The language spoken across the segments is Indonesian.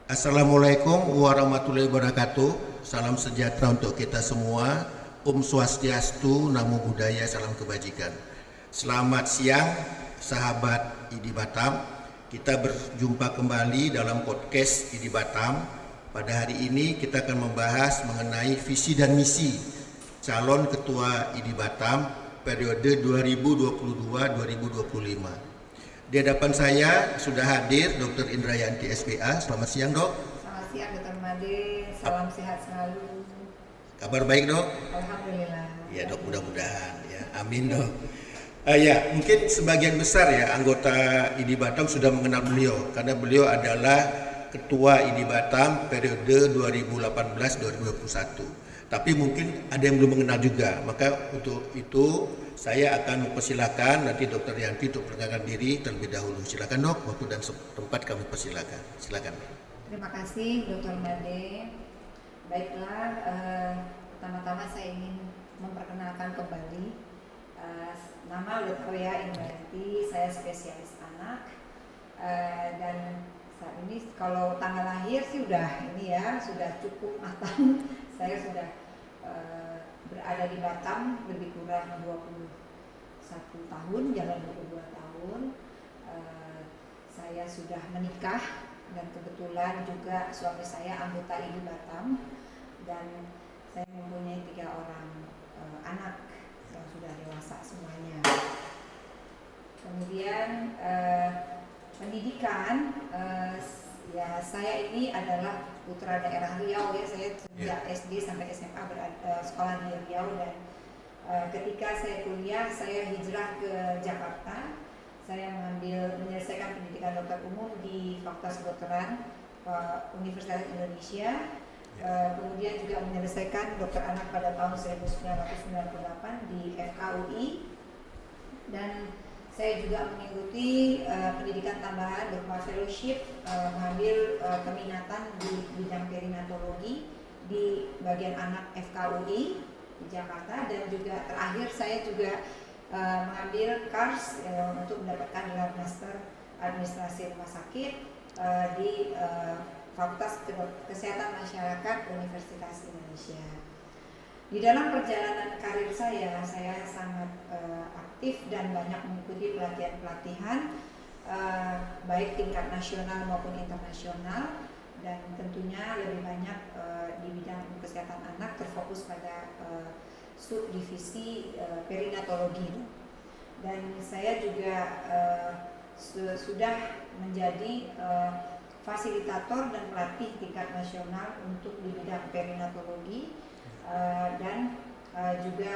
Assalamualaikum warahmatullahi wabarakatuh. Salam sejahtera untuk kita semua. Om Swastiastu, Namo Buddhaya, salam kebajikan. Selamat siang, sahabat IDI Batam. Kita berjumpa kembali dalam podcast IDI Batam. Pada hari ini kita akan membahas mengenai visi dan misi calon ketua IDI Batam periode 2022-2025. Di hadapan saya sudah hadir Dr. Indrayanti SPA. Selamat siang, Dok. Selamat siang, Dr. Made. Salam sehat selalu. Kabar baik, Dok? Alhamdulillah. Ya, Dok, mudah-mudahan ya. Amin, Dok. Ya, mungkin sebagian besar ya anggota IDI Batam sudah mengenal beliau karena beliau adalah ketua IDI Batam periode 2018-2021. Tapi mungkin ada yang belum mengenal juga. Maka untuk itu saya akan mempersilakan nanti Dr. Yanti untuk perkenalkan diri terlebih dahulu. Silakan, Dok, waktu dan tempat kami persilakan. Silakan. Terima kasih, Dr. Made. Baiklah, pertama-tama saya ingin memperkenalkan kembali nama Dr. Indrayanti. Saya spesialis anak dan saat ini kalau tanggal lahir sih sudah cukup matang. Saya sudah berada di Batam lebih kurang 21 tahun, jalan 22 tahun. Saya sudah menikah dan kebetulan juga suami saya anggota IDI Batam dan saya mempunyai 3 orang anak yang sudah dewasa semuanya. Kemudian pendidikan, ya saya ini adalah putra daerah Riau ya. Saya sejak SD sampai SMA sekolah di Riau dan ketika saya kuliah saya hijrah ke Jakarta. Saya menyelesaikan pendidikan dokter umum di Fakultas Kedokteran Universitas Indonesia. Kemudian juga menyelesaikan dokter anak pada tahun 1998 di FKUI dan saya juga mengikuti pendidikan tambahan berupa fellowship, mengambil keminatan di bidang perinatologi di bagian anak FKUI di Jakarta dan juga terakhir saya juga mengambil KARS untuk mendapatkan gelar Master Administrasi Rumah Sakit di Fakultas Kesehatan Masyarakat Universitas Indonesia. Di dalam perjalanan karir saya sangat aktif dan banyak mengikuti pelatihan-pelatihan baik tingkat nasional maupun internasional dan tentunya lebih banyak di bidang kesehatan anak terfokus pada subdivisi perinatologi dan saya juga sudah menjadi fasilitator dan pelatih tingkat nasional untuk di bidang perinatologi dan juga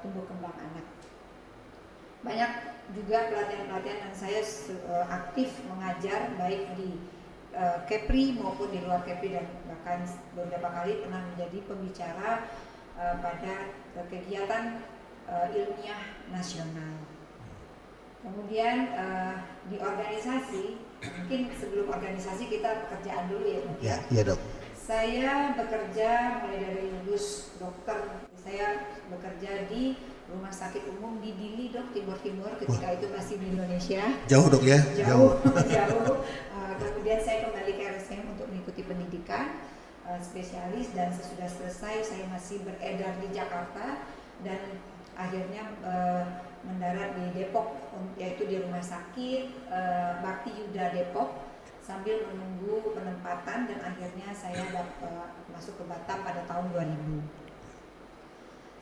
tumbuh kembang anak. Banyak juga pelatihan-pelatihan yang saya aktif mengajar baik di Kepri maupun di luar Kepri dan bahkan beberapa kali pernah menjadi pembicara pada kegiatan ilmiah nasional. Kemudian di organisasi, mungkin sebelum organisasi kita pekerjaan dulu ya, Dok. Ya, Dok. Saya bekerja mulai dari lulus dokter. Saya bekerja di Rumah Sakit Umum di Dili, Dok, Timur ketika itu masih di Indonesia. Jauh, Dok ya? Jauh. Kemudian saya kembali ke RSM untuk mengikuti pendidikan spesialis dan sesudah selesai saya masih beredar di Jakarta dan akhirnya mendarat di Depok, yaitu di Rumah Sakit Bakti Yuda Depok sambil menunggu penempatan dan akhirnya saya masuk ke Batam pada tahun 2000.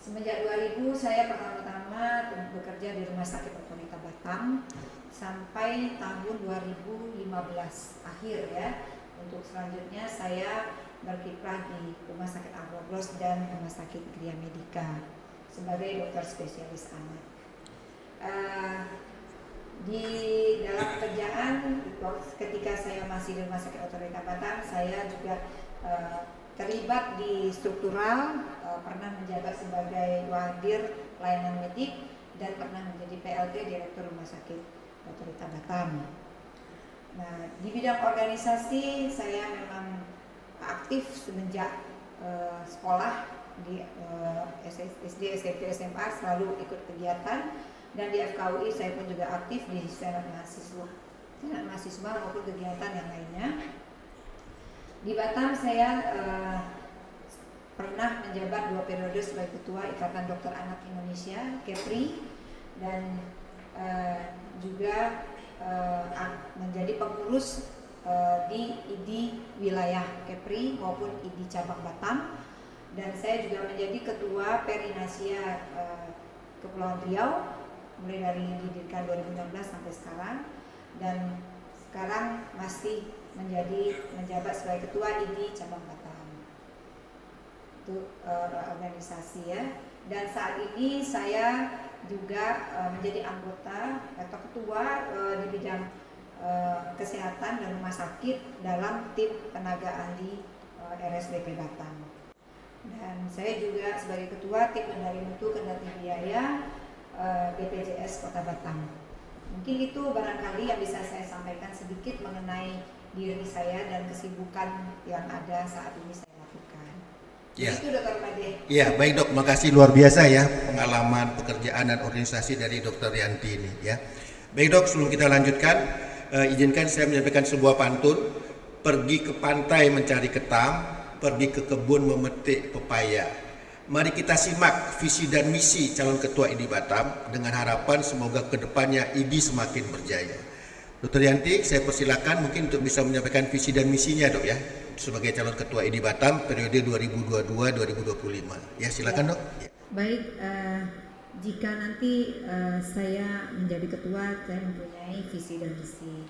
Semenjak 2000 saya pertama-tama bekerja di Rumah Sakit Otorita Batam sampai tahun 2015 akhir ya. Untuk selanjutnya saya berkiprah di Rumah Sakit Agroglos dan Rumah Sakit Gria Medica sebagai dokter spesialis anak. Di dalam pekerjaan ketika saya masih di Rumah Sakit Otorita Batam, saya juga terlibat di struktural, pernah menjabat sebagai wadir pelayanan medik dan pernah menjadi PLT Direktur Rumah Sakit Otorita Batam. Nah, di bidang organisasi saya memang aktif semenjak sekolah di SD, SMP, SMA selalu ikut kegiatan dan di FKUI saya pun juga aktif di senat mahasiswa maupun kegiatan yang lainnya. Di Batam saya pernah menjabat 2 periode sebagai Ketua Ikatan Dokter Anak Indonesia (KEPRI) dan juga menjadi pengurus di IDI wilayah KEPRI maupun IDI cabang Batam, dan saya juga menjadi Ketua Perinasia Kepulauan Riau mulai dari didirikan 2016 sampai sekarang, dan sekarang masih menjabat sebagai Ketua IDI cabang Batam. Itu organisasi ya. Dan saat ini saya juga menjadi anggota atau ketua di bidang kesehatan dan rumah sakit dalam tim tenaga ahli RSBP Batam. Dan saya juga sebagai ketua tim kendali mutu kendali biaya BPJS Kota Batam. Mungkin itu barangkali yang bisa saya sampaikan sedikit mengenai diri saya dan kesibukan yang ada saat ini saya lakukan. Ya. Itu Dr. Made. Ya, baik Dok, makasih luar biasa ya pengalaman pekerjaan dan organisasi dari Dr. Rianti ini ya. Baik Dok, sebelum kita lanjutkan, izinkan saya menyampaikan sebuah pantun. Pergi ke pantai mencari ketam, pergi ke kebun memetik pepaya. Mari kita simak visi dan misi calon ketua IDI Batam dengan harapan semoga kedepannya IDI semakin berjaya. Dr. Rianti, saya persilakan mungkin untuk bisa menyampaikan visi dan misinya Dok ya, sebagai calon ketua IDI Batam periode 2022-2025. Ya, silakan Dok. Ya. Baik, jika nanti saya menjadi ketua, saya mempunyai visi dan misi.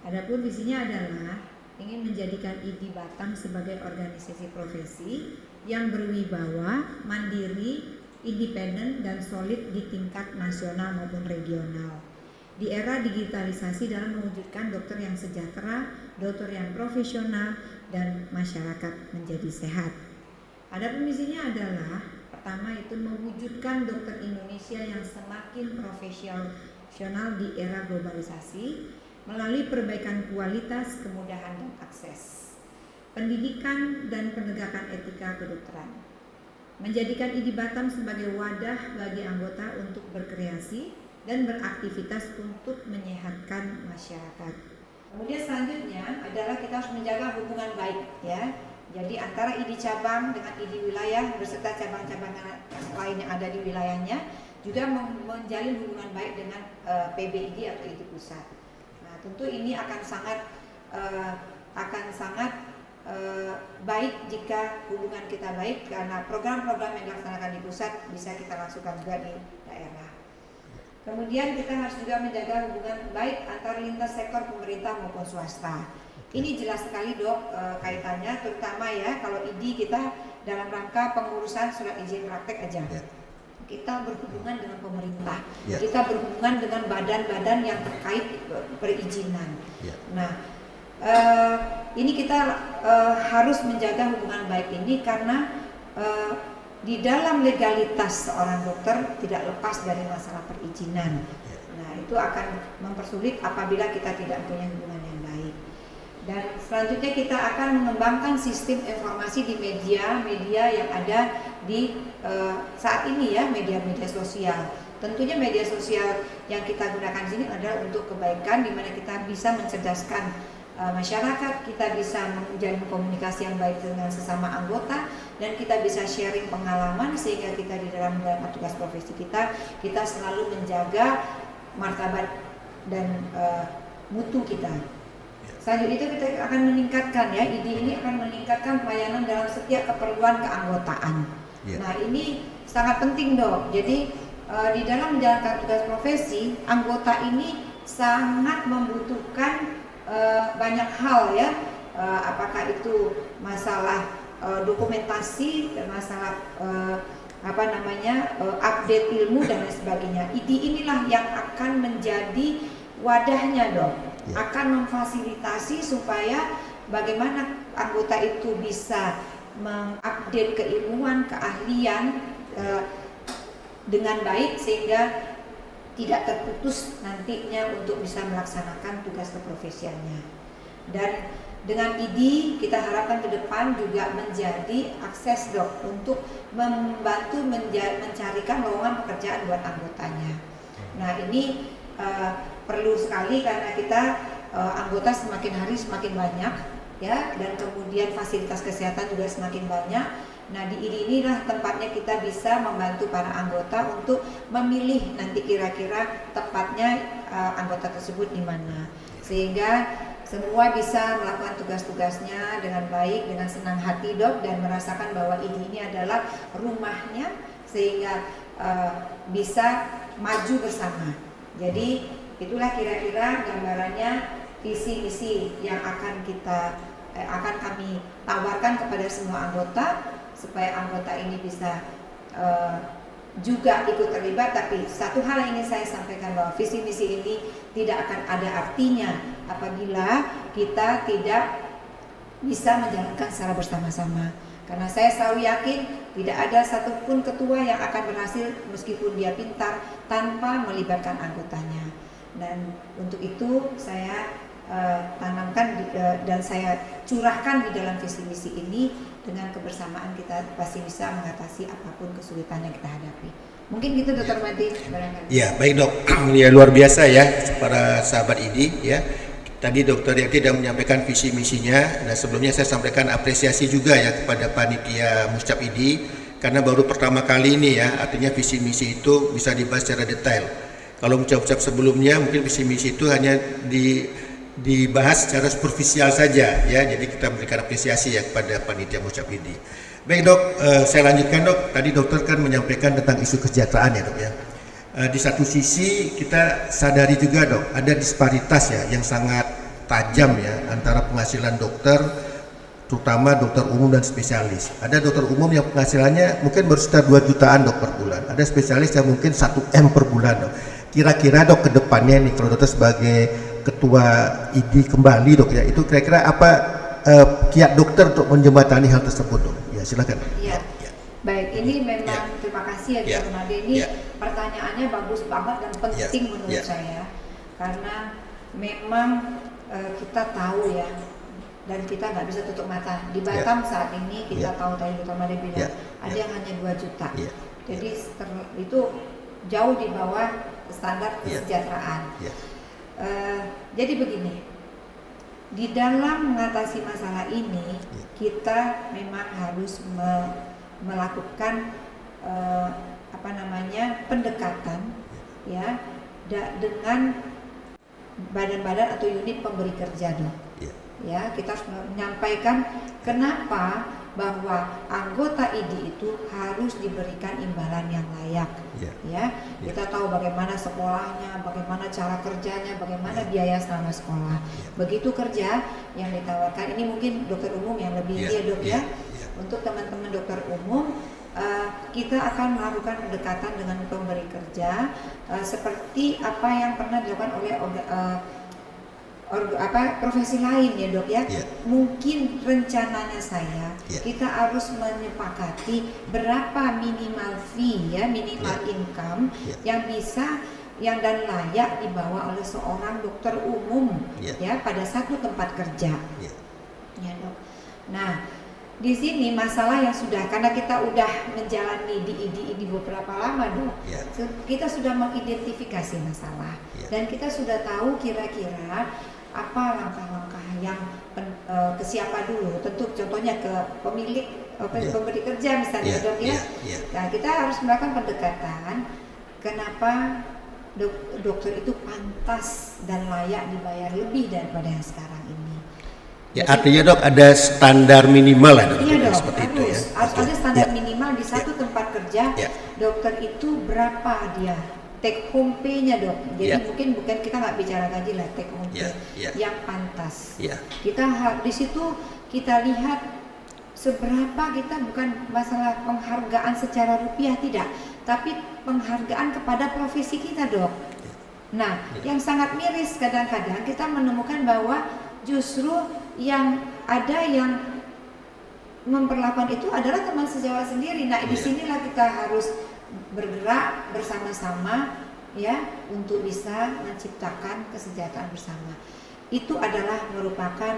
Adapun visinya adalah ingin menjadikan IDI Batam sebagai organisasi profesi yang berwibawa, mandiri, independen, dan solid di tingkat nasional maupun regional. Di era digitalisasi dalam mewujudkan dokter yang sejahtera, dokter yang profesional, dan masyarakat menjadi sehat. Adapun misinya adalah pertama itu mewujudkan dokter Indonesia yang semakin profesional di era globalisasi melalui perbaikan kualitas, kemudahan, dan akses. Pendidikan dan penegakan etika kedokteran. Menjadikan IDI Batam sebagai wadah bagi anggota untuk berkreasi dan beraktivitas untuk menyehatkan masyarakat. Kemudian selanjutnya adalah kita harus menjaga hubungan baik ya. Jadi antara IDI cabang dengan IDI wilayah beserta cabang-cabang lain yang ada di wilayahnya juga menjalin hubungan baik dengan PBID atau IDI pusat. Nah, tentu ini akan sangat baik jika hubungan kita baik karena program-program yang dilaksanakan di pusat bisa kita langsungkan juga di daerah. Kemudian kita harus juga menjaga hubungan baik antar lintas sektor pemerintah maupun swasta. Ini jelas sekali Dok kaitannya, terutama ya kalau IDI kita dalam rangka pengurusan surat izin praktek aja. Kita berhubungan dengan pemerintah, kita berhubungan dengan badan-badan yang terkait perizinan. Nah, ini kita harus menjaga hubungan baik ini karena di dalam legalitas seorang dokter tidak lepas dari masalah perizinan. Nah, itu akan mempersulit apabila kita tidak punya hubungan yang baik. Dan selanjutnya kita akan mengembangkan sistem informasi di media-media yang ada di saat ini ya, media-media sosial. Tentunya media sosial yang kita gunakan di sini adalah untuk kebaikan, di mana kita bisa mencerdaskan masyarakat, kita bisa menjalin komunikasi yang baik dengan sesama anggota, dan kita bisa sharing pengalaman sehingga kita di dalam menjalankan tugas profesi kita selalu menjaga martabat dan mutu kita. Selanjutnya itu kita akan meningkatkan ya, IDI ini akan meningkatkan pelayanan dalam setiap keperluan keanggotaan. Nah, ini sangat penting Dok. Jadi di dalam menjalankan tugas profesi, anggota ini sangat membutuhkan banyak hal ya, apakah itu masalah dokumentasi, masalah update ilmu dan lain sebagainya. IDI inilah yang akan menjadi wadahnya Dok, akan memfasilitasi supaya bagaimana anggota itu bisa mengupdate keilmuan, keahlian dengan baik sehingga tidak terputus nantinya untuk bisa melaksanakan tugas keprofesiannya. Dan dengan IDI kita harapkan ke depan juga menjadi akses Dok untuk membantu mencarikan lowongan pekerjaan buat anggotanya. Nah, ini perlu sekali karena kita anggota semakin hari semakin banyak ya, dan kemudian fasilitas kesehatan juga semakin banyak. Nah, di IDI inilah tempatnya kita bisa membantu para anggota untuk memilih nanti kira-kira tepatnya anggota tersebut di mana, sehingga semua bisa melakukan tugas-tugasnya dengan baik, dengan senang hati dok, dan merasakan bahwa IDI ini adalah rumahnya, sehingga bisa maju bersama. Jadi itulah kira-kira gambarannya visi misi yang akan kami tawarkan kepada semua anggota, supaya anggota ini bisa juga ikut terlibat. Tapi satu hal yang ingin saya sampaikan, bahwa visi misi ini tidak akan ada artinya apabila kita tidak bisa menjalankan secara bersama-sama. Karena saya selalu yakin tidak ada satupun ketua yang akan berhasil meskipun dia pintar tanpa melibatkan anggotanya. Dan untuk itu saya tanamkan dan saya curahkan di dalam visi misi ini. Dengan kebersamaan kita pasti bisa mengatasi apapun kesulitan yang kita hadapi. Mungkin gitu Dr. Madi barangkali. Ya, baik dok. Ya, luar biasa ya para sahabat IDI ya. Tadi Dr. Yati sudah menyampaikan visi misinya. Nah, sebelumnya saya sampaikan apresiasi juga ya kepada panitia Muscap IDI, karena baru pertama kali ini ya, artinya visi misi itu bisa dibahas secara detail. Kalau Muscap sebelumnya mungkin visi misi itu hanya dibahas secara superficial saja ya, jadi kita berikan apresiasi ya kepada panitia Muscap IDI. Baik dok, saya lanjutkan dok. Tadi dokter kan menyampaikan tentang isu kesejahteraan ya dok ya. Di satu sisi kita sadari juga dok, ada disparitas ya yang sangat tajam ya antara penghasilan dokter, terutama dokter umum dan spesialis. Ada dokter umum yang penghasilannya mungkin baru sekitar 2 jutaan dok per bulan, ada spesialis yang mungkin 1 M per bulan dok. Kira-kira dok ke depannya nih, kalau dokter sebagai ketua IDI kembali dok ya, itu kira-kira apa kiat dokter untuk menjembatani hal tersebut dok? Ya silakan. Ya. Baik, ini memang terima kasih ya Dr. Made. Ini pertanyaannya bagus banget dan penting menurut saya, karena memang kita tahu ya, dan kita nggak bisa tutup mata. Di Batam saat ini kita tahu, tadi Dr. Made bilang ada yang hanya 2 juta. Jadi itu jauh di bawah standar kesejahteraan. Jadi begini, di dalam mengatasi masalah ini kita memang harus melakukan pendekatan ya dengan badan-badan atau unit pemberi kerja dok. Ya, kita harus menyampaikan kenapa bahwa anggota IDI itu harus diberikan imbalan yang layak. Kita tahu bagaimana sekolahnya, bagaimana cara kerjanya, bagaimana biaya selama sekolah. Begitu kerja yang ditawarkan, ini mungkin dokter umum yang lebih dok ya. Untuk teman-teman dokter umum, kita akan melakukan pendekatan dengan pemberi kerja seperti apa yang pernah dilakukan oleh profesi lain ya dok ya. Mungkin rencananya saya kita harus menyepakati berapa minimal fee ya, minimal income yang bisa dan layak dibawa oleh seorang dokter umum ya pada satu tempat kerja ya dok. Nah, di sini masalah yang karena kita udah menjalani di IDI ini beberapa lama dok, kita sudah mengidentifikasi masalah dan kita sudah tahu kira-kira apa langkah-langkah yang ke siapa dulu. Tentu contohnya ke pemilik pemberi kerja misalnya dok ya. Nah, kita harus melakukan pendekatan kenapa dokter itu pantas dan layak dibayar lebih daripada yang sekarang ini. Ya, artinya dok ada standar minimal lah dok. Iya dok, seperti itu ya. Harus ada standar minimal di satu tempat kerja. Dokter itu berapa dia take home pay-nya dok. Jadi mungkin kita nggak bicara gaji lah, take home pay yang pantas. Kita di situ kita lihat seberapa kita, bukan masalah penghargaan secara rupiah tidak, tapi penghargaan kepada profesi kita dok. Nah, yang sangat miris kadang-kadang kita menemukan bahwa justru yang ada yang memperlakukan itu adalah teman sejawat sendiri. Nah, disinilah kita harus bergerak bersama-sama ya untuk bisa menciptakan kesejahteraan bersama. Itu adalah merupakan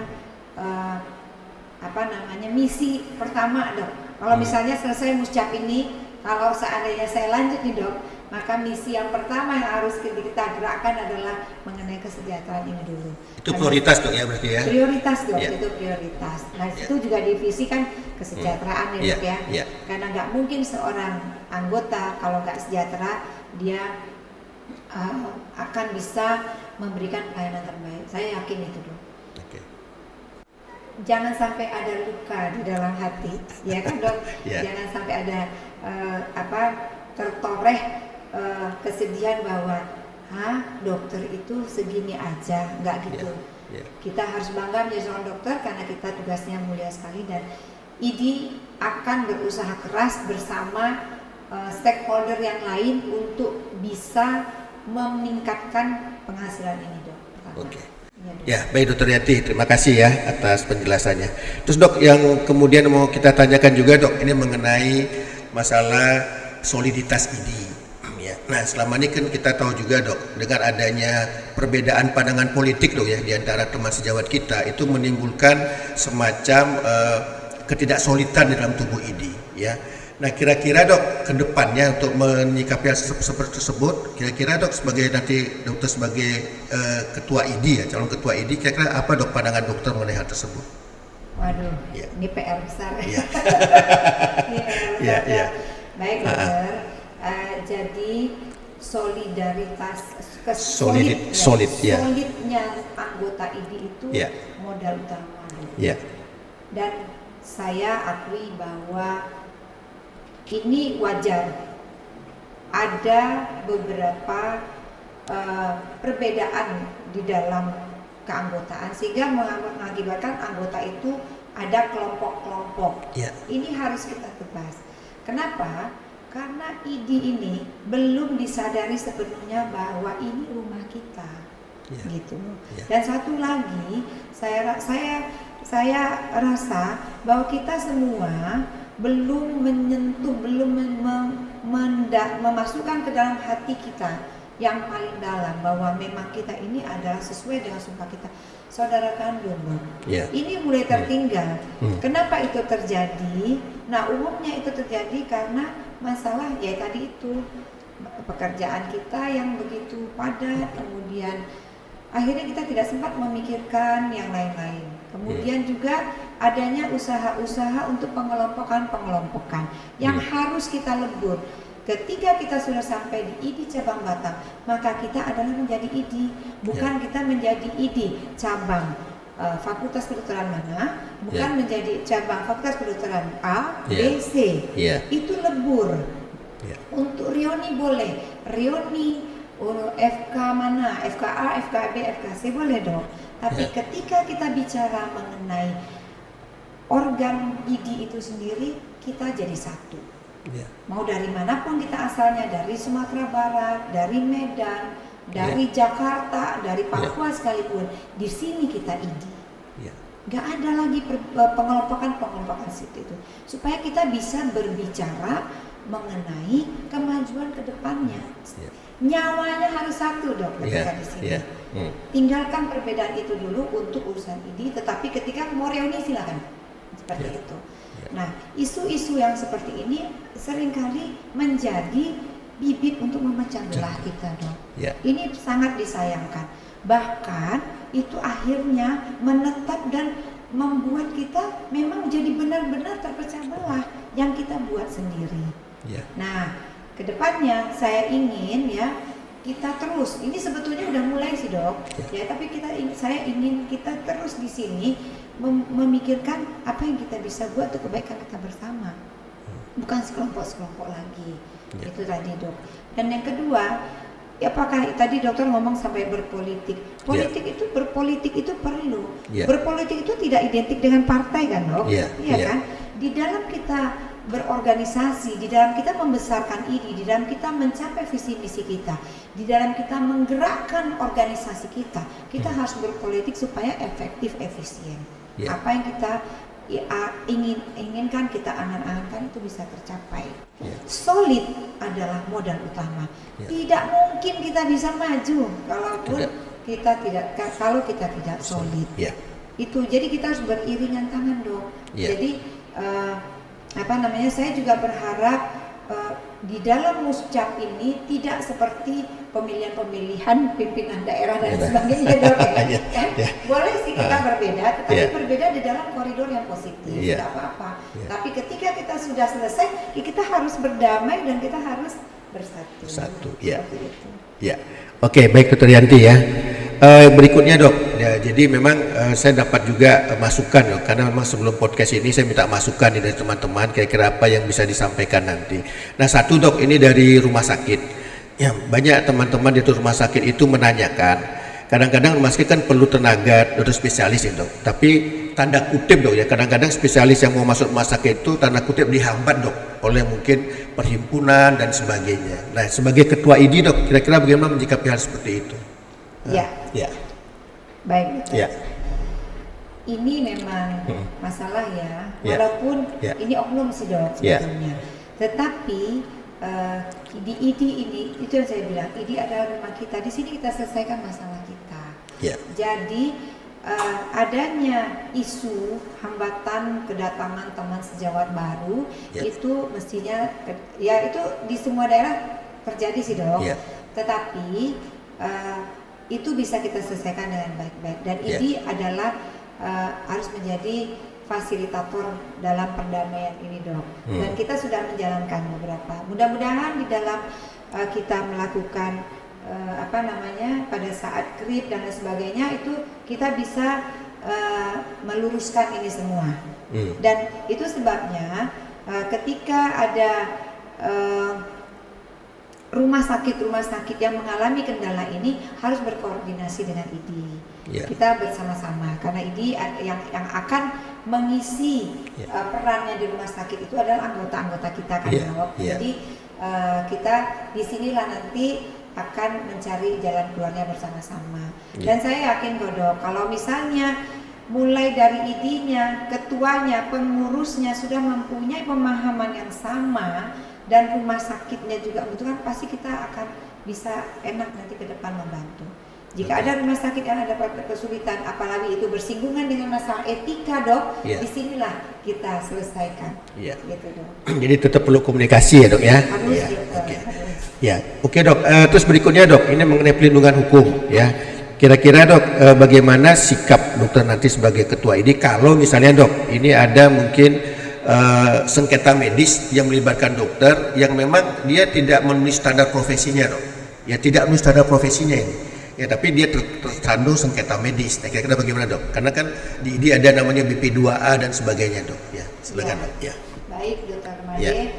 misi pertama dok. Kalau misalnya selesai Muscap ini, kalau seandainya saya lanjut nih dok, maka misi yang pertama yang harus kita gerakkan adalah mengenai kesejahteraan ini dulu. Itu prioritas dok ya berarti ya? Prioritas dok, Ya. itu prioritas. Nah Ya. itu juga divisi kan kesejahteraan ya Ya, dok ya. ya. Karena nggak mungkin seorang anggota kalau nggak sejahtera dia akan bisa memberikan pelayanan terbaik. Saya yakin itu dok. Oke. Jangan sampai ada luka di dalam hati, ya kan dok? Ya. Jangan sampai ada tertoreh kesedihan bahwa dokter itu segini aja, nggak gitu. Ya. Kita harus bangga menjadi seorang dokter karena kita tugasnya mulia sekali dan IDI akan berusaha keras bersama stakeholder yang lain untuk bisa meningkatkan penghasilan ini dok. Oke. Ya, dok. Ya, baik Dokter Yati, terima kasih ya atas penjelasannya. Terus dok, yang kemudian mau kita tanyakan juga dok, ini mengenai masalah soliditas IDI. Ya. Nah, selama ini kan kita tahu juga dok, dengan adanya perbedaan pandangan politik dok ya di antara teman sejawat kita, itu menimbulkan semacam ketidaksolidan di dalam tubuh IDI. Ya. Nah, kira-kira dok, ke depannya untuk menyikapi hal seperti tersebut, kira-kira dok sebagai nanti dokter sebagai ketua IDI ya, calon ketua IDI, kira-kira apa dok pandangan dokter mengenai hal tersebut? Waduh, Ya. ini PR besar. Ya. Ini PR besar. Ya, ya. Baik dokter, jadi solidaritas, solidnya anggota IDI itu Ya. modal utama. Ya. Dan saya akui bahwa ini wajar. Ada beberapa perbedaan di dalam keanggotaan sehingga mengakibatkan anggota itu ada kelompok-kelompok. Ya. Ini harus kita tebas. Kenapa? Karena IDI ini belum disadari sepenuhnya bahwa ini rumah kita, Ya. gitu. Ya. Dan satu lagi, saya rasa bahwa kita semua belum menyentuh, belum memasukkan ke dalam hati kita yang paling dalam bahwa memang kita ini adalah sesuai dengan sumpah kita saudara kandung. Ya. Ini mulai tertinggal. Hmm. Kenapa itu terjadi? Nah, umumnya itu terjadi karena masalah ya tadi itu pekerjaan kita yang begitu padat, kemudian akhirnya kita tidak sempat memikirkan yang lain-lain. Kemudian juga adanya usaha-usaha untuk pengelompokan yang harus kita lebur. Ketika kita sudah sampai di IDI cabang Batam, maka kita adalah menjadi IDI, bukan kita menjadi IDI cabang fakultas kedokteran mana, bukan menjadi cabang fakultas kedokteran A, B, C. Itu lebur. Untuk Rioni boleh, Rioni FK mana, FKA, FKB, FKC boleh dong. Tapi ketika kita bicara mengenai organ IDI itu sendiri, kita jadi satu. Mau dari manapun kita asalnya, dari Sumatera Barat, dari Medan, dari Jakarta, dari Papua sekalipun, di sini kita IDI. Gak ada lagi pengelompokan situ itu, supaya kita bisa berbicara mengenai kemajuan ke depannya. Nyawanya harus satu dok ketika di sini. Tinggalkan perbedaan itu dulu untuk urusan IDI, tetapi ketika mau reuni silakan seperti itu. Nah, isu-isu yang seperti ini seringkali menjadi bibit untuk memecah belah kita dok. Ini sangat disayangkan. Bahkan itu akhirnya menetap dan membuat kita memang jadi benar-benar terpecah belah yang kita buat sendiri. Nah, kedepannya saya ingin kita terus, ini sebetulnya udah mulai sih dok, tapi saya ingin kita terus di sini memikirkan apa yang kita bisa buat untuk kebaikan kita bersama, bukan sekelompok lagi. Itu tadi dok. Dan yang kedua, apakah tadi dokter ngomong sampai berpolitik? Berpolitik itu perlu. Berpolitik itu tidak identik dengan partai kan dok? Iya kan? Di dalam kita berorganisasi, di dalam kita membesarkan IDI, di dalam kita mencapai visi misi kita, di dalam kita menggerakkan organisasi kita harus berpolitik supaya efektif, efisien. Apa yang kita inginkan, kita angan-angankan itu bisa tercapai. Solid adalah modal utama. Tidak mungkin kita bisa maju kalau kita tidak solid. Itu jadi kita harus beriringan tangan dok. Jadi saya juga berharap di dalam muscap ini tidak seperti pemilihan-pemilihan pimpinan daerah dan sebagainya dok ya. Boleh sih kita berbeda, tetapi berbeda di dalam koridor yang positif, tidak apa-apa. Tapi ketika kita sudah selesai, kita harus berdamai dan kita harus bersatu. Ya. Oke, baik Dr. Yanti ya. Berikutnya dok, ya, jadi memang saya dapat juga masukan dok, karena memang sebelum podcast ini saya minta masukan nih dari teman-teman kira-kira apa yang bisa disampaikan nanti. Nah satu dok, ini dari rumah sakit, ya banyak teman-teman di rumah sakit itu menanyakan, kadang-kadang rumah sakit kan perlu tenaga dokter spesialis ya dok, tapi tanda kutip dok ya, kadang-kadang spesialis yang mau masuk rumah sakit itu tanda kutip dihambat dok oleh mungkin perhimpunan dan sebagainya. Nah sebagai ketua ID dok, kira-kira bagaimana menyikapi hal seperti itu? Ya. Baik. Ya. Ini memang masalah ya, walaupun ini oknum sih dok sebetulnya. Tetapi di ID ini itu yang saya bilang, ID adalah rumah kita. Di sini kita selesaikan masalah kita. Jadi adanya isu hambatan kedatangan teman sejawat baru itu mestinya ya itu di semua daerah terjadi sih dok. Tetapi itu bisa kita selesaikan dengan baik-baik dan ini adalah harus menjadi fasilitator dalam perdamaian ini dok. Dan kita sudah menjalankan beberapa. Mudah-mudahan di dalam kita melakukan pada saat krip dan lain sebagainya itu kita bisa meluruskan ini semua. Dan itu sebabnya ketika ada rumah sakit yang mengalami kendala ini harus berkoordinasi dengan ID. Kita bersama-sama karena ID yang akan mengisi perannya di rumah sakit itu adalah anggota-anggota kita kan dok. Jadi kita disinilah nanti akan mencari jalan keluarnya bersama-sama. Dan saya yakin kok dok, kalau misalnya mulai dari ID-nya, ketuanya, pengurusnya sudah mempunyai pemahaman yang sama dan rumah sakitnya juga membutuhkan, pasti kita akan bisa enak nanti ke depan membantu. Jika ada rumah sakit yang ada kesulitan, apalagi itu bersinggungan dengan masalah etika dok, disinilah kita selesaikan. Gitu dok. Jadi tetap perlu komunikasi ya dok ya. Harus. Oke dok. Terus berikutnya dok, ini mengenai pelindungan hukum ya. Kira-kira dok, bagaimana sikap dokter nanti sebagai ketua ini kalau misalnya dok, ini ada mungkin sengketa medis yang melibatkan dokter yang memang dia tidak memenuhi standar profesinya dok. Ya tidak memenuhi standar profesinya ini. Ya tapi dia tersandung sengketa medis. Nah kira-kira bagaimana dok? Karena kan di ada namanya BP2A dan sebagainya dok. Ya silakan dok. Baik dokter Made.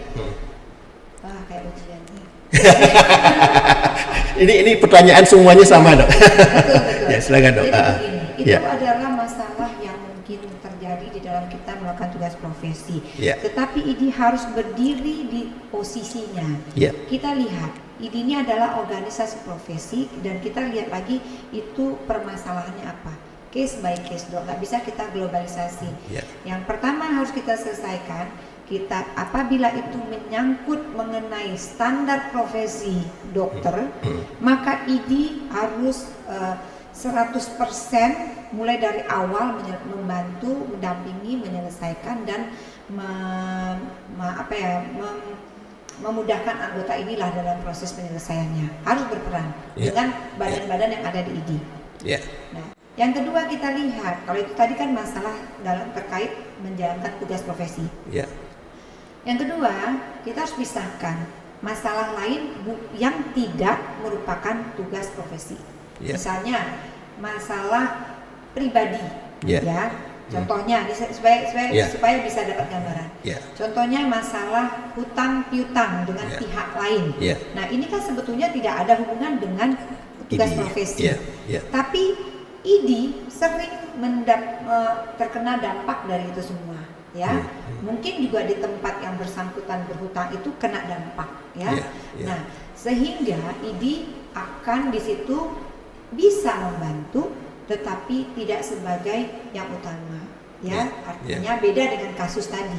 Kayak ujian nih. ini pertanyaan semuanya sama dok. Betul. Ya silakan dok. Jadi begini, itu adalah masalah yang mungkin terjadi di dalam kita melakukan tugas profesi. Tetapi ini harus berdiri di posisinya. Kita lihat ID ini adalah organisasi profesi dan kita lihat lagi itu permasalahannya apa. Case by case dok, nggak bisa kita globalisasi. Yang pertama harus kita selesaikan, kita apabila itu menyangkut mengenai standar profesi dokter, maka ID harus 100% mulai dari awal membantu, mendampingi, menyelesaikan dan memudahkan anggota inilah dalam proses penyelesaiannya. Harus berperan dengan badan-badan yang ada di ID. Nah, yang kedua kita lihat, kalau itu tadi kan masalah dalam terkait menjalankan tugas profesi. Yang kedua, kita harus pisahkan masalah lain yang tidak merupakan tugas profesi. Misalnya masalah pribadi, contohnya supaya bisa dapat gambaran. Contohnya masalah hutang piutang dengan pihak lain. Nah ini kan sebetulnya tidak ada hubungan dengan tugas profesi. Tapi ID sering terkena dampak dari itu semua. Mungkin juga di tempat yang bersangkutan berhutang itu kena dampak. Nah sehingga ID akan di situ bisa membantu, tetapi tidak sebagai yang utama, artinya beda dengan kasus tadi.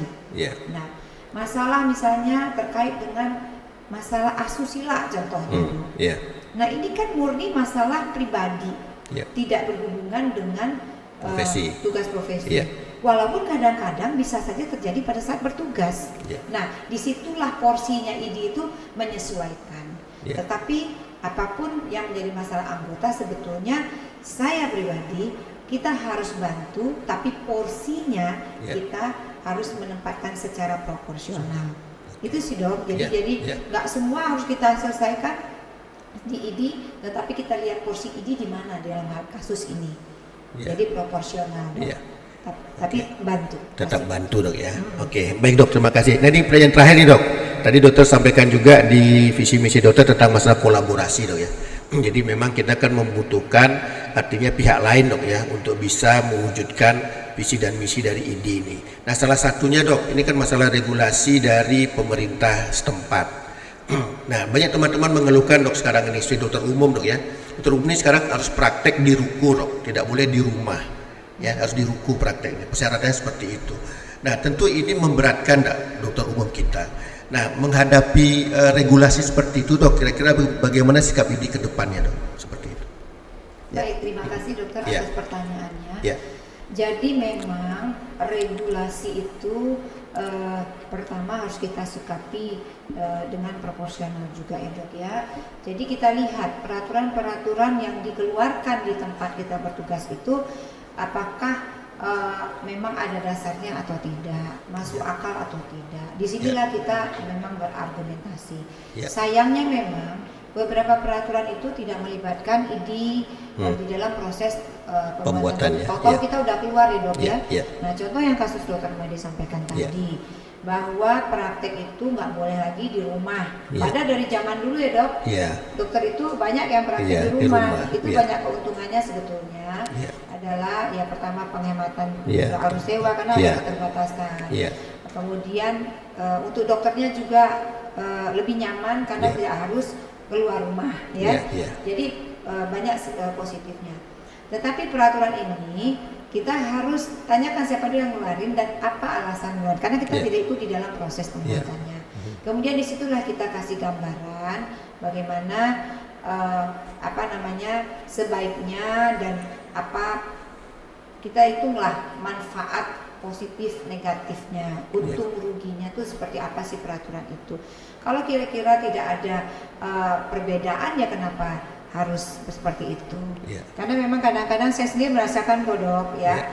Nah, masalah misalnya terkait dengan masalah asusila contohnya. Nah, ini kan murni masalah pribadi, tidak berhubungan dengan tugas profesi. Walaupun kadang-kadang bisa saja terjadi pada saat bertugas. Ya. Nah, disitulah porsinya ID itu menyesuaikan. Ya. Tetapi apapun yang menjadi masalah anggota, sebetulnya saya pribadi kita harus bantu, tapi porsinya kita harus menempatkan secara proporsional. Itu sih Dok. Jadi nggak semua harus kita selesaikan di ID, tetapi kita lihat porsi ID di mana dalam hal kasus ini. Jadi proporsional, Dok. Tapi bantu. Tetap bantu Dok ya. Oke, baik Dok, terima kasih. Nah, ini pertanyaan terakhir nih Dok. Tadi dokter sampaikan juga di visi misi dokter tentang masalah kolaborasi Dok ya. Jadi memang kita akan membutuhkan artinya pihak lain Dok ya untuk bisa mewujudkan visi dan misi dari ID ini. Nah, salah satunya Dok, ini kan masalah regulasi dari pemerintah setempat. Nah, banyak teman-teman mengeluhkan Dok sekarang ini, istri dokter umum Dok ya. Dokter umum ini sekarang harus praktek di ruku Dok, tidak boleh di rumah. Ya, harus di ruku prakteknya. Persyaratannya seperti itu. Nah, tentu ini memberatkan dokter umum kita. Nah, menghadapi regulasi seperti itu Dok, kira-kira bagaimana sikap ID ke depannya Dok? Seperti itu. Baik, terima kasih Dokter atas pertanyaannya. Jadi memang regulasi itu pertama harus kita sikapi dengan proporsional juga ya Dok ya. Jadi kita lihat peraturan-peraturan yang dikeluarkan di tempat kita bertugas itu apakah memang ada dasarnya atau tidak, masuk akal atau tidak. Disinilah kita memang berargumentasi. Sayangnya memang beberapa peraturan itu tidak melibatkan ID di dalam proses pembuatan. Tahu-tahu kita udah keluar ya Dok ya. Nah, contoh yang kasus Dokter Made sampaikan tadi, bahwa praktek itu nggak boleh lagi di rumah. Padahal dari zaman dulu ya Dok, dokter itu banyak yang praktek di rumah. Itu banyak keuntungannya sebetulnya. Adalah ya pertama penghematan arus sewa karena ada keterbatasan. Kemudian untuk dokternya juga lebih nyaman karena tidak harus keluar rumah ya. Jadi banyak positifnya. Tetapi peraturan ini kita harus tanyakan siapa dulu yang ngeluarin dan apa alasan ngeluarin, karena kita tidak ikut di dalam proses pembuatannya. Kemudian disitulah kita kasih gambaran bagaimana sebaiknya dan apa kita hitunglah manfaat positif negatifnya, untung ruginya tuh seperti apa sih peraturan itu. Kalau kira-kira tidak ada perbedaan ya kenapa harus seperti itu? Karena memang kadang-kadang saya sendiri merasakan kok Dok ya,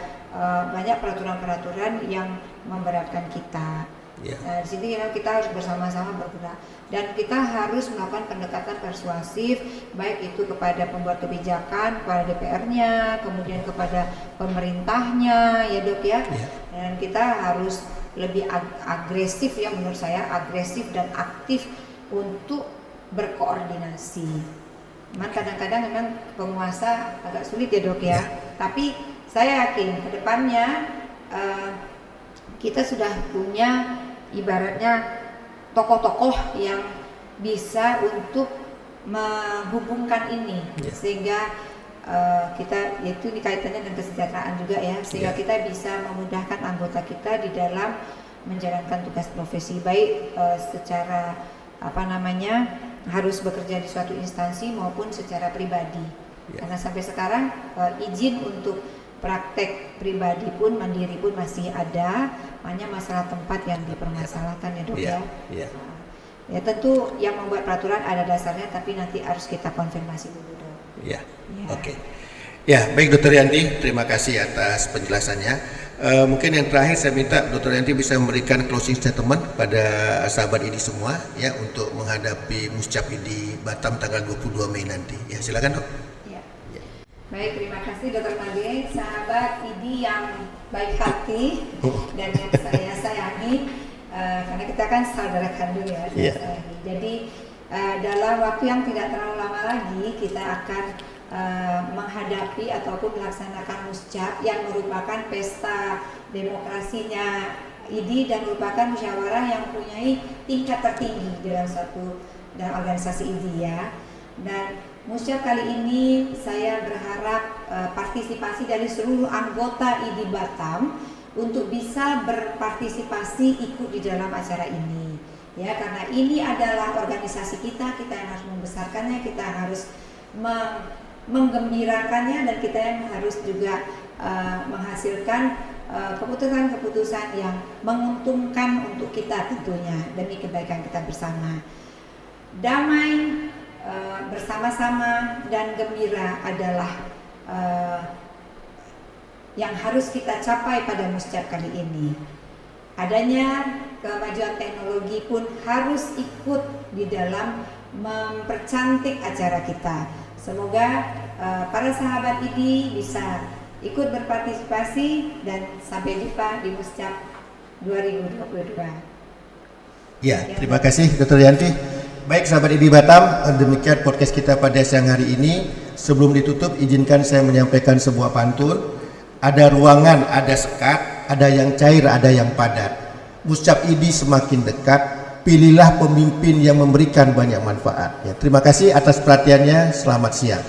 banyak peraturan-peraturan yang memberatkan kita. Nah, di sini kita harus bersama-sama bergerak dan kita harus melakukan pendekatan persuasif, baik itu kepada pembuat kebijakan, kepada DPR-nya, kemudian kepada pemerintahnya ya Dok ya. Dan kita harus lebih agresif ya, menurut saya agresif dan aktif untuk berkoordinasi. Memang kadang-kadang memang penguasa agak sulit ya Dok ya. Tapi saya yakin ke depannya kita sudah punya ibaratnya tokoh-tokoh yang bisa untuk menghubungkan ini sehingga kita itu kaitannya dengan kesejahteraan juga ya, sehingga kita bisa memudahkan anggota kita di dalam menjalankan tugas profesi, baik secara harus bekerja di suatu instansi maupun secara pribadi. Karena sampai sekarang izin untuk praktek pribadi pun, mandiri pun masih ada, hanya masalah tempat yang dipermasalahkan ya Dok ya. Ya tentu yang membuat peraturan ada dasarnya, tapi nanti harus kita konfirmasi dulu Dok. Oke. Ya, baik Dokter Yanti, terima kasih atas penjelasannya. Mungkin yang terakhir saya minta Dokter Yanti bisa memberikan closing statement pada sahabat ini semua ya untuk menghadapi Muscap di Batam tanggal 22 Mei nanti. Ya, silakan Dok. Baik, terima kasih Dokter Made, sahabat ID yang baik hati dan yang saya sayangi, karena kita kan saudara kandung ya. Jadi dalam waktu yang tidak terlalu lama lagi kita akan menghadapi ataupun melaksanakan Muscap yang merupakan pesta demokrasinya ID dan merupakan musyawarah yang mempunyai tingkat tertinggi dalam organisasi ID ya. Dan Muscap kali ini saya berharap partisipasi dari seluruh anggota ID Batam untuk bisa berpartisipasi ikut di dalam acara ini. Ya, karena ini adalah organisasi kita yang harus membesarkannya, kita harus menggembirakannya dan kita yang harus juga menghasilkan keputusan-keputusan yang menguntungkan untuk kita tentunya demi kebaikan kita bersama. Damai, bersama-sama dan gembira adalah yang harus kita capai pada Muscap kali ini. Adanya kemajuan teknologi pun harus ikut di dalam mempercantik acara kita. Semoga para sahabat IDI bisa ikut berpartisipasi dan sampai jumpa di Muscap 2022. Ya, terima kasih Dr. Yanti. Baik sahabat IDI Batam, demikian podcast kita pada siang hari ini. Sebelum ditutup, izinkan saya menyampaikan sebuah pantun. Ada ruangan, ada sekat, ada yang cair, ada yang padat. Muscap IDI semakin dekat, pilihlah pemimpin yang memberikan banyak manfaat. Ya, terima kasih atas perhatiannya, selamat siang.